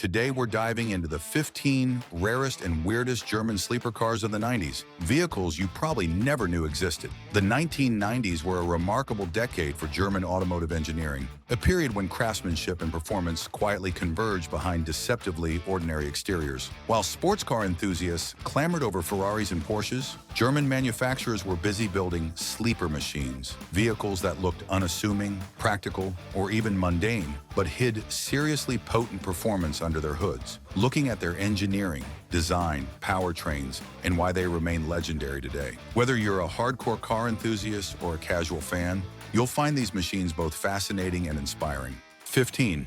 Today we're diving into the 15 rarest and weirdest German sleeper cars of the 90s, vehicles you probably never knew existed. The 1990s were a remarkable decade for German automotive engineering, a period when craftsmanship and performance quietly converged behind deceptively ordinary exteriors. While sports car enthusiasts clamored over Ferraris and Porsches, German manufacturers were busy building sleeper machines, vehicles that looked unassuming, practical, or even mundane, but hid seriously potent performance under their hoods. Looking at their engineering, design, powertrains, and why they remain legendary today. Whether you're a hardcore car enthusiast or a casual fan, you'll find these machines both fascinating and inspiring. 15.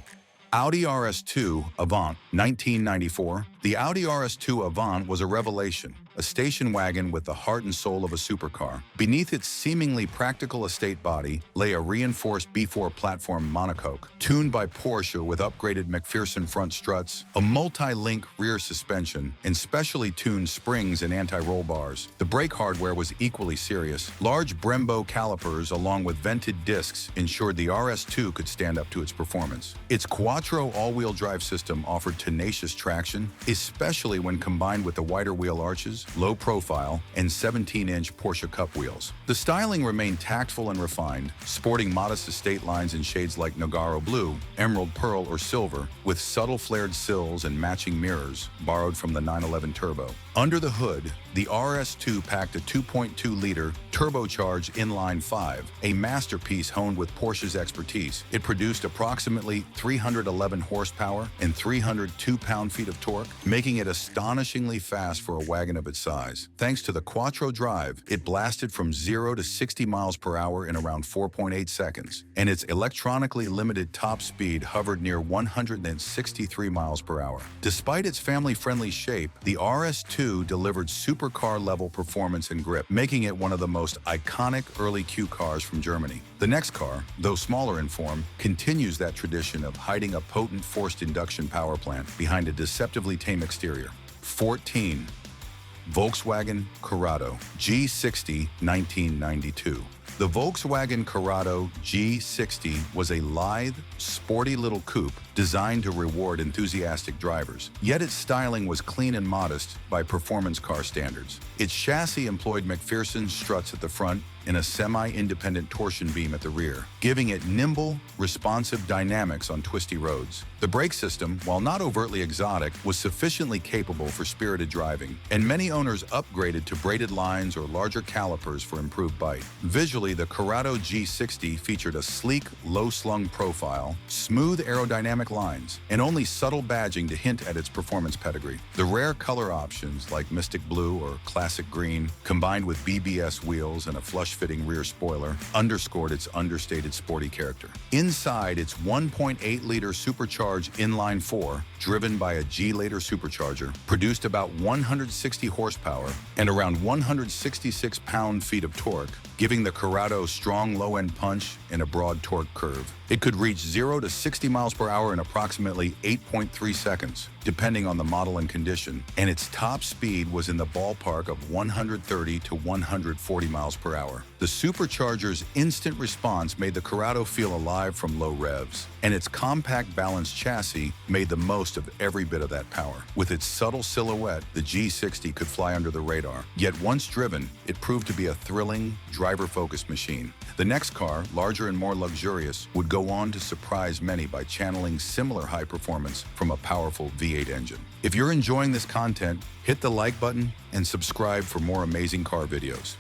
Audi RS2 Avant, 1994. The Audi RS2 Avant was a revelation, a station wagon with the heart and soul of a supercar. Beneath its seemingly practical estate body lay a reinforced B4 platform monocoque, tuned by Porsche with upgraded McPherson front struts, a multi-link rear suspension, and specially tuned springs and anti-roll bars. The brake hardware was equally serious. Large Brembo calipers along with vented discs ensured the RS2 could stand up to its performance. Its quattro all-wheel drive system offered tenacious traction, especially when combined with the wider wheel arches, low profile, and 17-inch Porsche Cup wheels. The styling remained tactful and refined, sporting modest estate lines in shades like Nogaro blue, emerald pearl, or silver, with subtle flared sills and matching mirrors borrowed from the 911 Turbo. Under the hood, the RS2 packed a 2.2-liter turbocharged inline-5, a masterpiece honed with Porsche's expertise. It produced approximately 311 horsepower and 302 pound-feet of torque, making it astonishingly fast for a wagon of its size. Thanks to the Quattro drive, it blasted from 0 to 60 miles per hour in around 4.8 seconds, and its electronically limited top speed hovered near 163 miles per hour. Despite its family-friendly shape, the RS2 delivered supercar-level performance and grip, making it one of the most iconic early Q cars from Germany. The next car, though smaller in form, continues that tradition of hiding a potent forced induction power plant behind a deceptively tame exterior. 14. Volkswagen Corrado G60, 1992. The Volkswagen Corrado G60 was a lithe, sporty little coupe designed to reward enthusiastic drivers. Yet its styling was clean and modest by performance car standards. Its chassis employed McPherson struts at the front and a semi-independent torsion beam at the rear, giving it nimble, responsive dynamics on twisty roads. The brake system, while not overtly exotic, was sufficiently capable for spirited driving, and many owners upgraded to braided lines or larger calipers for improved bite. Visually, the Corrado G60 featured a sleek, low-slung profile, smooth aerodynamic lines, and only subtle badging to hint at its performance pedigree. The rare color options like Mystic Blue or Classic Green, combined with BBS wheels and a flush-fitting rear spoiler, underscored its understated sporty character. Inside, its 1.8-liter supercharged inline-4, driven by a G-Later supercharger, produced about 160 horsepower and around 166 pound-feet of torque, giving the Corrado strong low-end punch and a broad torque curve. It could reach 0 to 60 miles per hour in approximately 8.3 seconds, depending on the model and condition, and its top speed was in the ballpark of 130 to 140 miles per hour. The supercharger's instant response made the Corrado feel alive from low revs, and its compact balanced chassis made the most of every bit of that power. With its subtle silhouette, the G60 could fly under the radar. Yet once driven, it proved to be a thrilling, driver-focused machine. The next car, larger and more luxurious, would go on to surprise many by channeling similar high performance from a powerful V8 engine. If you're enjoying this content, hit the like button and subscribe for more amazing car videos.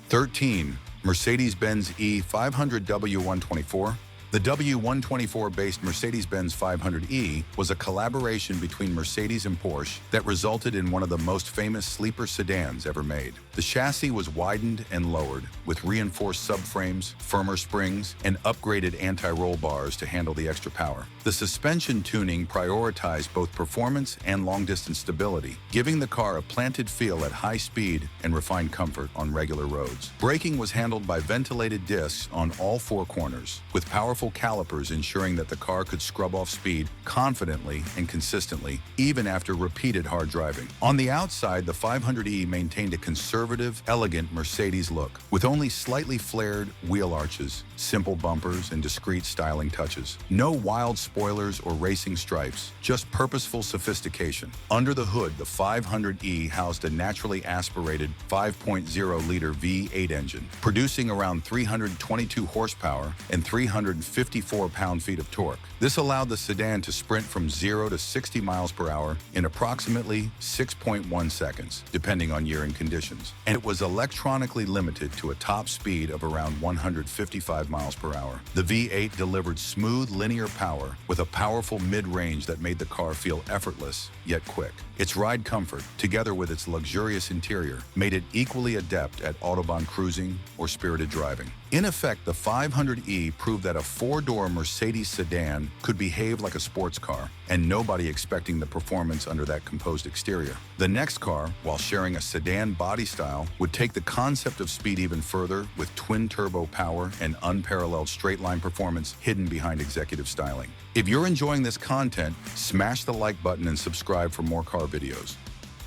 13. Mercedes-Benz E500 W124. The W124-based Mercedes-Benz 500e was a collaboration between Mercedes and Porsche that resulted in one of the most famous sleeper sedans ever made. The chassis was widened and lowered, with reinforced subframes, firmer springs, and upgraded anti-roll bars to handle the extra power. The suspension tuning prioritized both performance and long-distance stability, giving the car a planted feel at high speed and refined comfort on regular roads. Braking was handled by ventilated discs on all four corners, with powerful powerful calipers ensuring that the car could scrub off speed confidently and consistently, even after repeated hard driving. On the outside, the 500e maintained a conservative, elegant Mercedes look, with only slightly flared wheel arches, simple bumpers, and discreet styling touches. No wild spoilers or racing stripes, just purposeful sophistication. Under the hood, the 500e housed a naturally aspirated 5.0-liter V8 engine, producing around 322 horsepower and 354 pound-feet of torque. This allowed the sedan to sprint from 0 to 60 miles per hour in approximately 6.1 seconds, depending on year and conditions. And it was electronically limited to a top speed of around 155 miles per hour. The V8 delivered smooth linear power with a powerful mid-range that made the car feel effortless, yet quick. Its ride comfort, together with its luxurious interior, made it equally adept at Autobahn cruising or spirited driving. In effect, the 500e proved that a four-door Mercedes sedan could behave like a sports car, and nobody expecting the performance under that composed exterior. The next car, while sharing a sedan body style, would take the concept of speed even further with twin-turbo power and unparalleled straight-line performance hidden behind executive styling. If you're enjoying this content, smash the like button and subscribe for more car videos.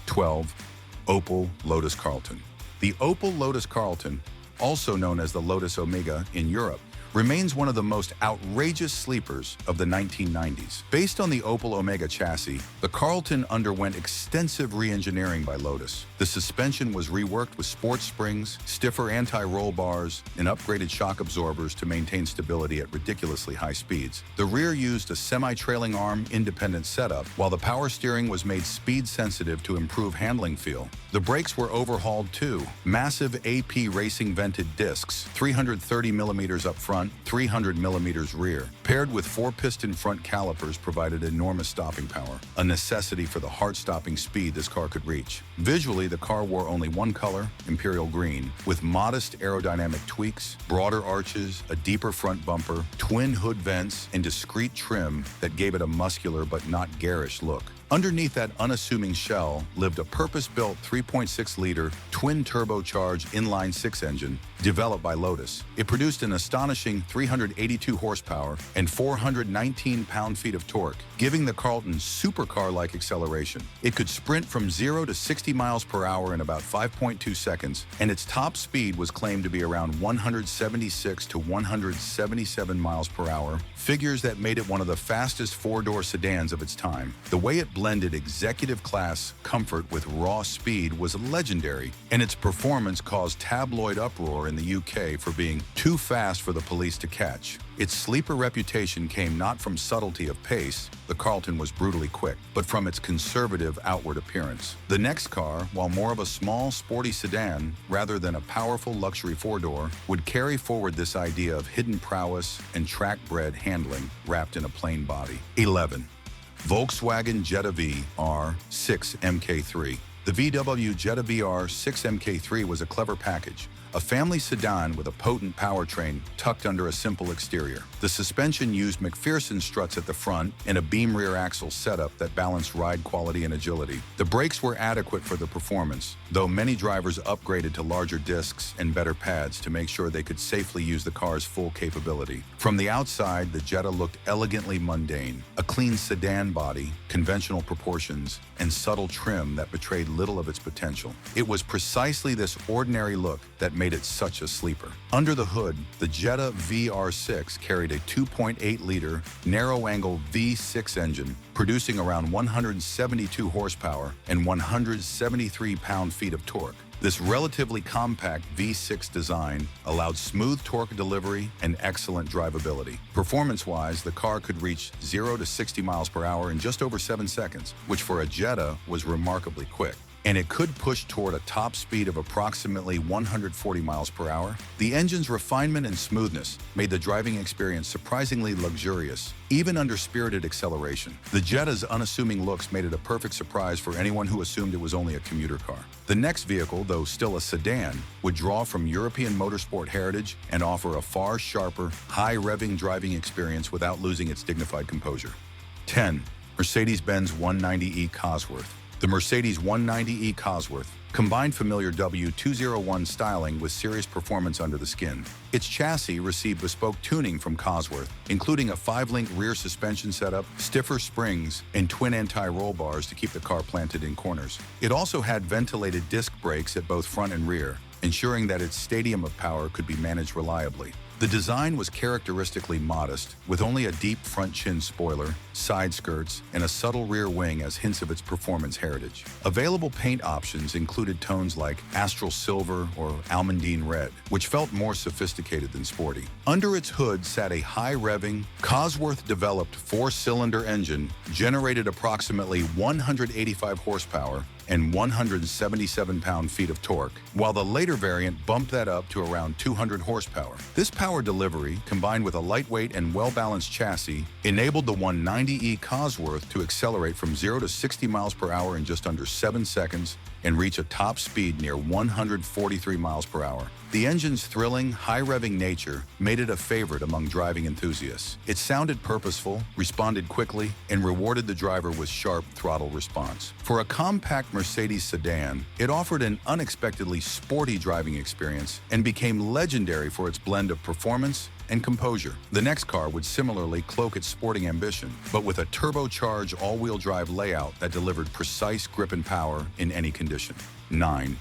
12. Opel Lotus Carlton. The Opel Lotus Carlton, also known as the Lotus Omega in Europe, remains one of the most outrageous sleepers of the 1990s. Based on the Opel Omega chassis, the Carlton underwent extensive re-engineering by Lotus. The suspension was reworked with sports springs, stiffer anti-roll bars, and upgraded shock absorbers to maintain stability at ridiculously high speeds. The rear used a semi-trailing arm independent setup, while the power steering was made speed-sensitive to improve handling feel. The brakes were overhauled too. Massive AP racing vented discs, 330 millimeters up front, 300 millimeters rear, paired with 4-piston front calipers provided enormous stopping power, a necessity for the heart-stopping speed this car could reach. Visually, the car wore only one color, imperial green, with modest aerodynamic tweaks, broader arches, a deeper front bumper, twin hood vents, and discreet trim that gave it a muscular but not garish look. Underneath that unassuming shell lived a purpose-built 3.6-liter twin-turbocharged inline-six engine developed by Lotus. It produced an astonishing 382 horsepower and 419 pound-feet of torque, giving the Carlton supercar-like acceleration. It could sprint from 0 to 60 miles per hour in about 5.2 seconds, and its top speed was claimed to be around 176 to 177 miles per hour, figures that made it one of the fastest four-door sedans of its time. The way it blended executive-class comfort with raw speed was legendary, and its performance caused tabloid uproar in the UK for being too fast for the police to catch. Its sleeper reputation came not from subtlety of pace, the Carlton was brutally quick, but from its conservative outward appearance. The next car, while more of a small, sporty sedan rather than a powerful luxury four-door, would carry forward this idea of hidden prowess and track-bred handling wrapped in a plain body. 11. Volkswagen Jetta VR6 MK3. The VW Jetta VR6 MK3 was a clever package, a family sedan with a potent powertrain tucked under a simple exterior. The suspension used McPherson struts at the front and a beam rear axle setup that balanced ride quality and agility. The brakes were adequate for the performance, though many drivers upgraded to larger discs and better pads to make sure they could safely use the car's full capability. From the outside, the Jetta looked elegantly mundane, a clean sedan body, conventional proportions, and subtle trim that betrayed little of its potential. It was precisely this ordinary look that made it such a sleeper. Under the hood, the Jetta VR6 carried a 2.8-liter narrow-angle V6 engine, producing around 172 horsepower and 173 pound-feet of torque. This relatively compact V6 design allowed smooth torque delivery and excellent drivability. Performance-wise, the car could reach 0 to 60 miles per hour in just over 7 seconds, which for a Jetta was remarkably quick. And it could push toward a top speed of approximately 140 miles per hour. The engine's refinement and smoothness made the driving experience surprisingly luxurious, even under spirited acceleration. The Jetta's unassuming looks made it a perfect surprise for anyone who assumed it was only a commuter car. The next vehicle, though still a sedan, would draw from European motorsport heritage and offer a far sharper, high-revving driving experience without losing its dignified composure. 10. Mercedes-Benz 190e Cosworth. The Mercedes 190e Cosworth combined familiar W201 styling with serious performance under the skin. Its chassis received bespoke tuning from Cosworth, including a 5-link rear suspension setup, stiffer springs, and twin anti-roll bars to keep the car planted in corners. It also had ventilated disc brakes at both front and rear, ensuring that its stadium of power could be managed reliably. The design was characteristically modest, with only a deep front chin spoiler, side skirts, and a subtle rear wing as hints of its performance heritage. Available paint options included tones like Astral Silver or Almandine Red, which felt more sophisticated than sporty. Under its hood sat a high-revving, Cosworth-developed 4-cylinder engine, generated approximately 185 horsepower, and 177 pound-feet of torque, while the later variant bumped that up to around 200 horsepower. This power delivery, combined with a lightweight and well-balanced chassis, enabled the 190e Cosworth to accelerate from 0 to 60 miles per hour in just under 7 seconds and reach a top speed near 143 miles per hour. The engine's thrilling, high-revving nature made it a favorite among driving enthusiasts. It sounded purposeful, responded quickly, and rewarded the driver with sharp throttle response. For a compact Mercedes sedan, it offered an unexpectedly sporty driving experience and became legendary for its blend of performance and composure. The next car would similarly cloak its sporting ambition, but with a turbocharged all-wheel drive layout that delivered precise grip and power in any condition. 9.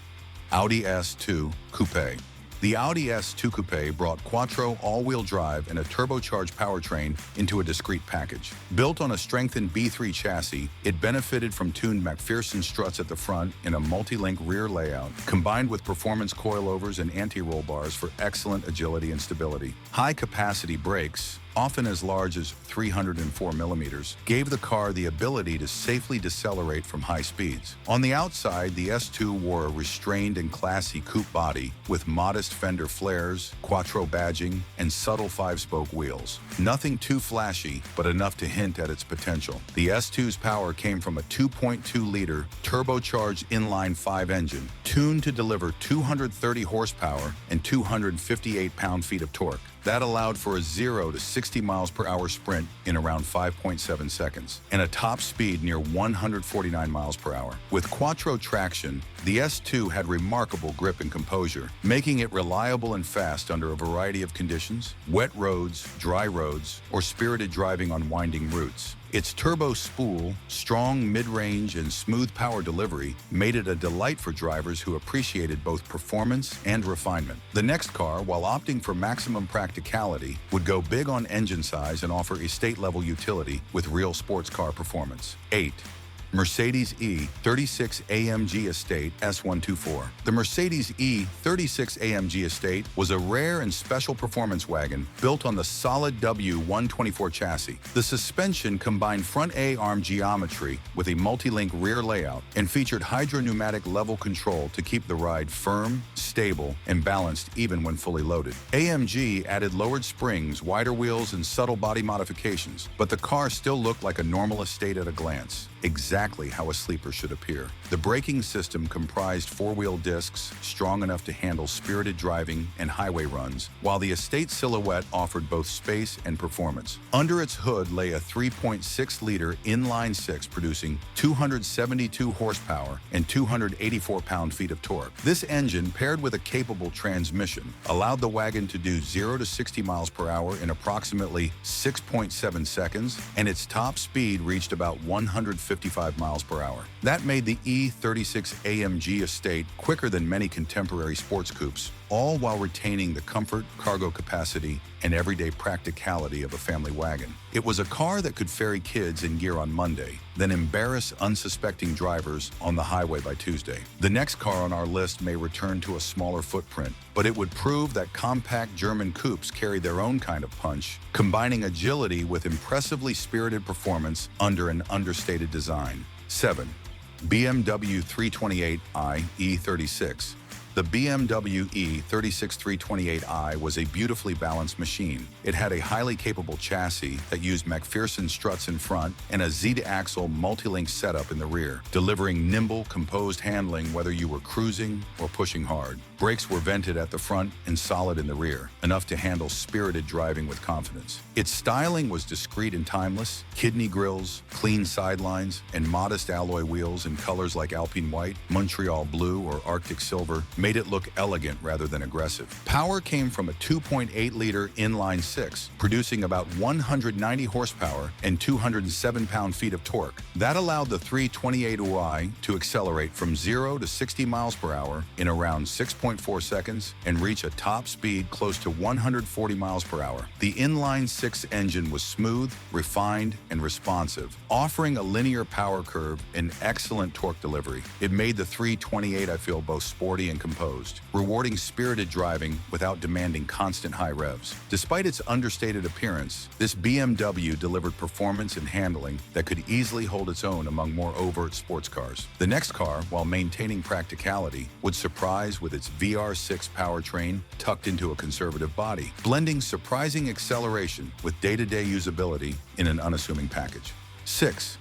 Audi S2 Coupe. The Audi S2 Coupe brought quattro all-wheel drive and a turbocharged powertrain into a discreet package. Built on a strengthened B3 chassis, it benefited from tuned McPherson struts at the front in a multi-link rear layout, combined with performance coilovers and anti-roll bars for excellent agility and stability. High-capacity brakes, often as large as 304 millimeters, gave the car the ability to safely decelerate from high speeds. On the outside, the S2 wore a restrained and classy coupe body with modest fender flares, quattro badging, and subtle 5-spoke wheels. Nothing too flashy, but enough to hint at its potential. The S2's power came from a 2.2-liter turbocharged inline-5 engine, tuned to deliver 230 horsepower and 258 pound-feet of torque. That allowed for a 0 to 60 miles per hour sprint in around 5.7 seconds, and a top speed near 149 miles per hour. With quattro traction, the S2 had remarkable grip and composure, making it reliable and fast under a variety of conditions: wet roads, dry roads, or spirited driving on winding routes. Its turbo spool, strong mid-range, and smooth power delivery made it a delight for drivers who appreciated both performance and refinement. The next car, while opting for maximum practicality, would go big on engine size and offer estate-level utility with real sports car performance. 8. Mercedes E36 AMG Estate S124. The Mercedes E36 AMG Estate was a rare and special performance wagon built on the solid W124 chassis. The suspension combined front A-arm geometry with a multi-link rear layout and featured hydropneumatic level control to keep the ride firm, stable, and balanced even when fully loaded. AMG added lowered springs, wider wheels, and subtle body modifications, but the car still looked like a normal Estate at a glance. Exactly how a sleeper should appear. The braking system comprised 4-wheel discs, strong enough to handle spirited driving and highway runs, while the Estate silhouette offered both space and performance. Under its hood lay a 3.6-liter inline-6 producing 272 horsepower and 284 pound-feet of torque. This engine, paired with a capable transmission, allowed the wagon to do 0 to 60 miles per hour in approximately 6.7 seconds, and its top speed reached about 155 miles per hour. That made the E36 AMG Estate quicker than many contemporary sports coupes, all while retaining the comfort, cargo capacity, and everyday practicality of a family wagon. It was a car that could ferry kids in gear on Monday, then embarrass unsuspecting drivers on the highway by Tuesday. The next car on our list may return to a smaller footprint, but it would prove that compact German coupes carry their own kind of punch, combining agility with impressively spirited performance under an understated design. 7. BMW 328i E36. The BMW E36 328i was a beautifully balanced machine. It had a highly capable chassis that used McPherson struts in front and a Z-axle multi-link setup in the rear, delivering nimble, composed handling whether you were cruising or pushing hard. Brakes were vented at the front and solid in the rear, enough to handle spirited driving with confidence. Its styling was discreet and timeless. Kidney grills, clean sidelines, and modest alloy wheels in colors like Alpine White, Montreal Blue, or Arctic Silver made it look elegant rather than aggressive. Power came from a 2.8-liter inline-six, producing about 190 horsepower and 207 pound-feet of torque. That allowed the 328i to accelerate from 0 to 60 miles per hour in around 6.4 seconds and reach a top speed close to 140 miles per hour. The inline-six engine was smooth, refined, and responsive, offering a linear power curve and excellent torque delivery. It made the 328i feel both sporty and composed, rewarding spirited driving without demanding constant high revs. Despite its understated appearance, this BMW delivered performance and handling that could easily hold its own among more overt sports cars. The next car, while maintaining practicality, would surprise with its VR6 powertrain tucked into a conservative body, blending surprising acceleration with day-to-day usability in an unassuming package. 6.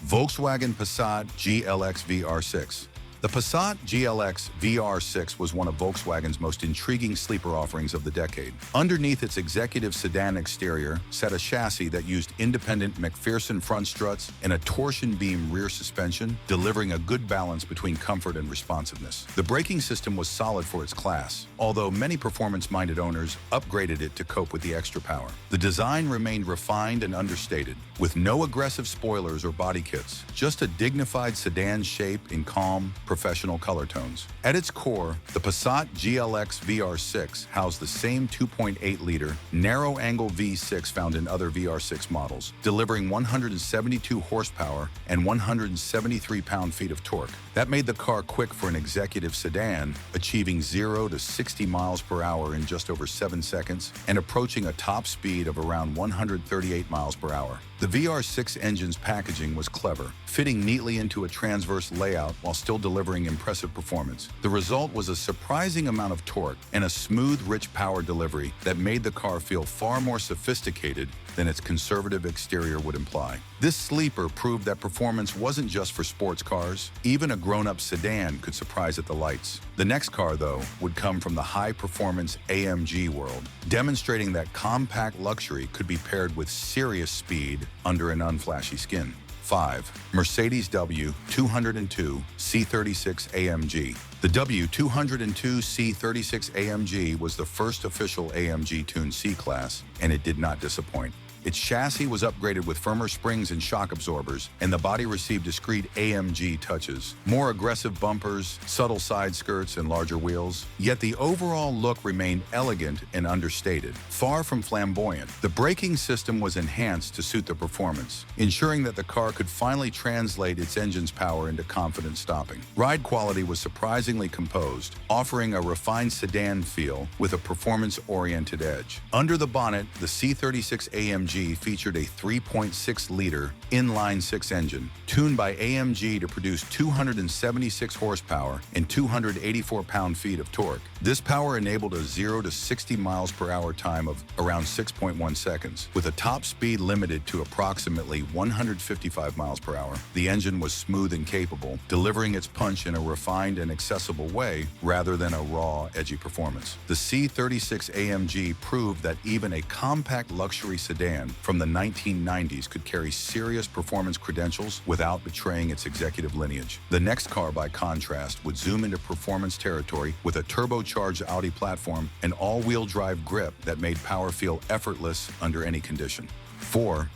Volkswagen Passat GLX VR6. The Passat GLX VR6 was one of Volkswagen's most intriguing sleeper offerings of the decade. Underneath its executive sedan exterior sat a chassis that used independent McPherson front struts and a torsion beam rear suspension, delivering a good balance between comfort and responsiveness. The braking system was solid for its class, although many performance-minded owners upgraded it to cope with the extra power. The design remained refined and understated, with no aggressive spoilers or body kits, just a dignified sedan shape in calm, professional color tones. At its core, the Passat GLX VR6 housed the same 2.8-liter narrow-angle V6 found in other VR6 models, delivering 172 horsepower and 173 pound-feet of torque. That made the car quick for an executive sedan, achieving 0 to 60 miles per hour in just over 7 seconds and approaching a top speed of around 138 miles per hour. The VR6 engine's packaging was clever, fitting neatly into a transverse layout while still delivering impressive performance. The result was a surprising amount of torque and a smooth, rich power delivery that made the car feel far more sophisticated than its conservative exterior would imply. This sleeper proved that performance wasn't just for sports cars. Even a grown-up sedan could surprise at the lights. The next car, though, would come from the high-performance AMG world, demonstrating that compact luxury could be paired with serious speed under an unflashy skin. 5. Mercedes W202 C36 AMG. The W202 C36 AMG was the first official AMG-tuned C-Class, and it did not disappoint. Its chassis was upgraded with firmer springs and shock absorbers, and the body received discrete AMG touches, more aggressive bumpers, subtle side skirts, and larger wheels. Yet the overall look remained elegant and understated, far from flamboyant. The braking system was enhanced to suit the performance, ensuring that the car could finally translate its engine's power into confident stopping. Ride quality was surprisingly composed, offering a refined sedan feel with a performance-oriented edge. Under the bonnet, the C36 AMG featured a 3.6-liter inline-six engine, tuned by AMG to produce 276 horsepower and 284 pound-feet of torque. This power enabled a 0 to 60 miles per hour time of around 6.1 seconds, with a top speed limited to approximately 155 miles per hour. The engine was smooth and capable, delivering its punch in a refined and accessible way rather than a raw, edgy performance. The C36 AMG proved that even a compact luxury sedan from the 1990s could carry serious performance credentials without betraying its executive lineage. The next car, by contrast, would zoom into performance territory with a turbocharged Audi platform and all-wheel drive grip that made power feel effortless under any condition. 4.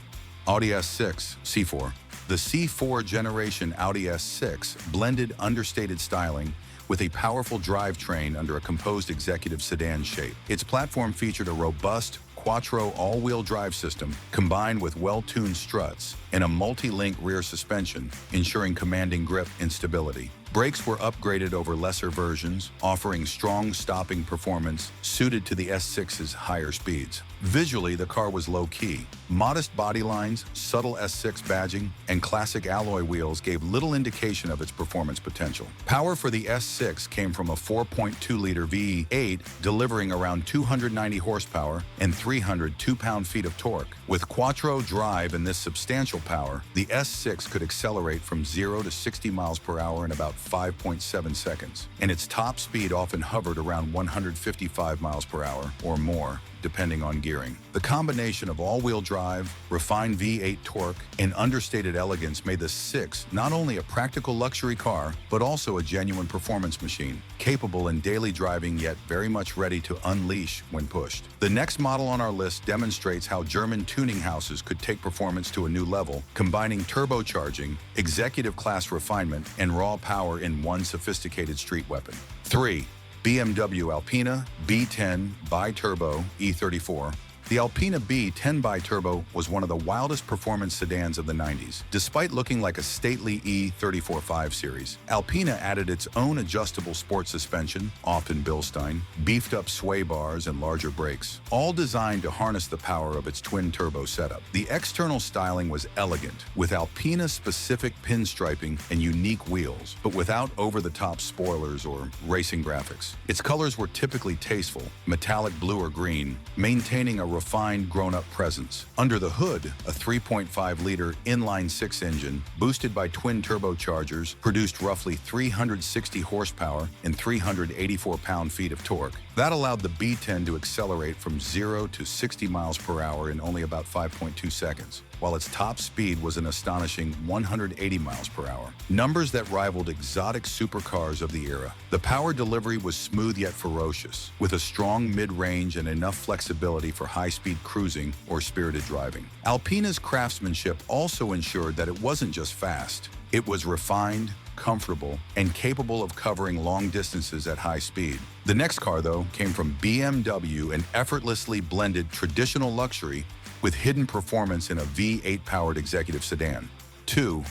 Audi S6 C4. The C4 generation Audi S6 blended understated styling with a powerful drivetrain under a composed executive sedan shape. Its platform featured a robust quattro all-wheel drive system combined with well-tuned struts and a multi-link rear suspension, ensuring commanding grip and stability. Brakes were upgraded over lesser versions, offering strong stopping performance suited to the S6's higher speeds. Visually, the car was low-key. Modest body lines, subtle S6 badging, and classic alloy wheels gave little indication of its performance potential. Power for the S6 came from a 4.2-liter V8, delivering around 290 horsepower and 302 pound-feet of torque. With quattro drive and this substantial power, the S6 could accelerate from 0 to 60 miles per hour in about 5.7 seconds, and its top speed often hovered around 155 miles per hour or more, depending on gearing. The combination of all-wheel drive, refined V8 torque, and understated elegance made the 6 not only a practical luxury car, but also a genuine performance machine, capable in daily driving yet very much ready to unleash when pushed. The next model on our list demonstrates how German tuning houses could take performance to a new level, combining turbocharging, executive-class refinement, and raw power in one sophisticated street weapon. 3. BMW Alpina B10 Bi-Turbo E34. The Alpina B10 Bi-Turbo was one of the wildest performance sedans of the 90s. Despite looking like a stately E34 5 Series, Alpina added its own adjustable sport suspension, often Bilstein, beefed-up sway bars, and larger brakes, all designed to harness the power of its twin-turbo setup. The external styling was elegant, with Alpina-specific pinstriping and unique wheels, but without over-the-top spoilers or racing graphics. Its colors were typically tasteful, metallic blue or green, maintaining a refined, grown-up presence. Under the hood, a 3.5-liter inline-6 engine, boosted by twin turbochargers, produced roughly 360 horsepower and 384 pound-feet of torque. That allowed the B10 to accelerate from 0 to 60 miles per hour in only about 5.2 seconds, while its top speed was an astonishing 180 miles per hour, numbers that rivaled exotic supercars of the era. The power delivery was smooth yet ferocious, with a strong mid-range and enough flexibility for high-speed cruising or spirited driving. Alpina's craftsmanship also ensured that it wasn't just fast. It was refined, comfortable, and capable of covering long distances at high speed. The next car, though, came from BMW and effortlessly blended traditional luxury with hidden performance in a V8-powered executive sedan. 2.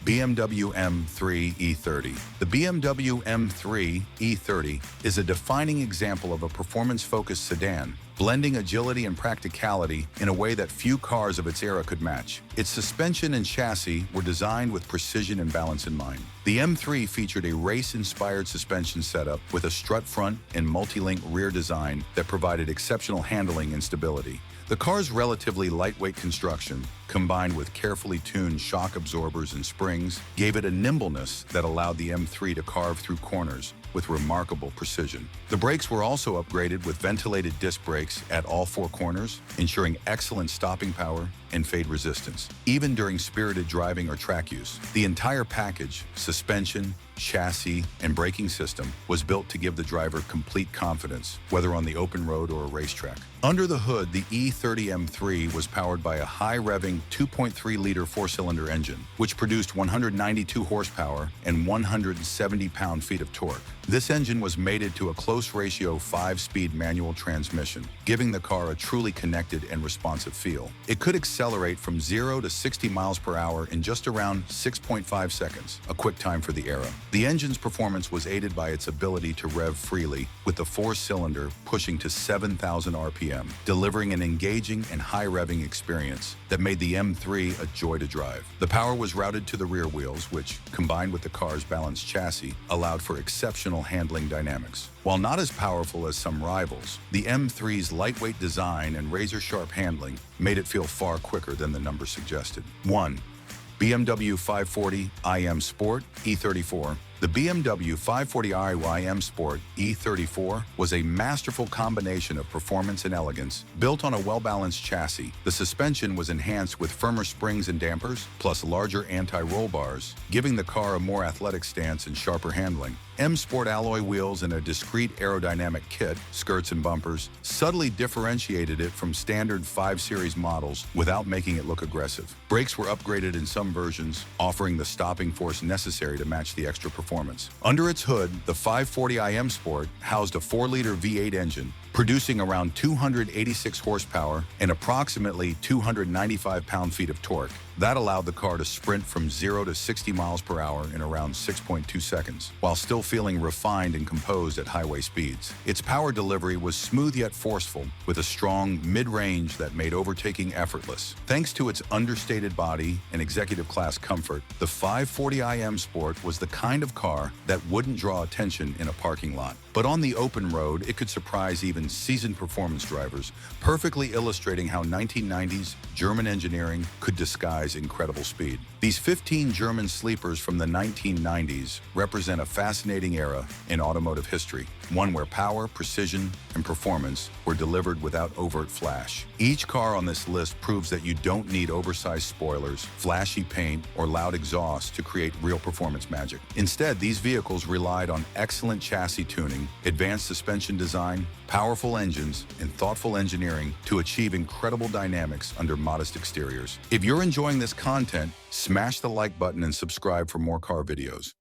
BMW M3 E30. The BMW M3 E30 is a defining example of a performance-focused sedan, blending agility and practicality in a way that few cars of its era could match. Its suspension and chassis were designed with precision and balance in mind. The M3 featured a race-inspired suspension setup with a strut front and multi-link rear design that provided exceptional handling and stability. The car's relatively lightweight construction, combined with carefully tuned shock absorbers and springs, gave it a nimbleness that allowed the M3 to carve through corners with remarkable precision. The brakes were also upgraded with ventilated disc brakes at all 4 corners, ensuring excellent stopping power and fade resistance, even during spirited driving or track use. The entire package, suspension, chassis, and braking system, was built to give the driver complete confidence, whether on the open road or a racetrack. Under the hood, the E30 M3 was powered by a high-revving 2.3-liter 4-cylinder engine, which produced 192 horsepower and 170 pound-feet of torque. This engine was mated to a close-ratio 5-speed manual transmission, giving the car a truly connected and responsive feel. It could accelerate from 0 to 60 miles per hour in just around 6.5 seconds, a quick time for the era. The engine's performance was aided by its ability to rev freely, with the 4-cylinder pushing to 7,000 RPM, delivering an engaging and high-revving experience that made the M3 a joy to drive. The power was routed to the rear wheels, which, combined with the car's balanced chassis, allowed for exceptional handling dynamics. While not as powerful as some rivals, the M3's lightweight design and razor-sharp handling made it feel far quicker than the number suggested. 1. BMW 540 iM Sport E34. The BMW 540i iM Sport E34 was a masterful combination of performance and elegance, built on a well-balanced chassis. The suspension was enhanced with firmer springs and dampers, plus larger anti-roll bars, giving the car a more athletic stance and sharper handling. M Sport alloy wheels and a discreet aerodynamic kit, skirts and bumpers, subtly differentiated it from standard 5 Series models without making it look aggressive. Brakes were upgraded in some versions, offering the stopping force necessary to match the extra performance. Under its hood, the 540i iM Sport housed a 4-liter V8 engine producing around 286 horsepower and approximately 295 pound-feet of torque. That allowed the car to sprint from 0 to 60 miles per hour in around 6.2 seconds, while still feeling refined and composed at highway speeds. Its power delivery was smooth yet forceful, with a strong mid-range that made overtaking effortless. Thanks to its understated body and executive-class comfort, the 540i M Sport was the kind of car that wouldn't draw attention in a parking lot. But on the open road, it could surprise even seasoned performance drivers, perfectly illustrating how 1990s German engineering could disguise incredible speed. These 15 German sleepers from the 1990s represent a fascinating era in automotive history, one where power, precision, and performance were delivered without overt flash. Each car on this list proves that you don't need oversized spoilers, flashy paint, or loud exhaust to create real performance magic. Instead, these vehicles relied on excellent chassis tuning, advanced suspension design, powerful engines, and thoughtful engineering to achieve incredible dynamics under modest exteriors. If you're enjoying this content, smash the like button and subscribe for more car videos.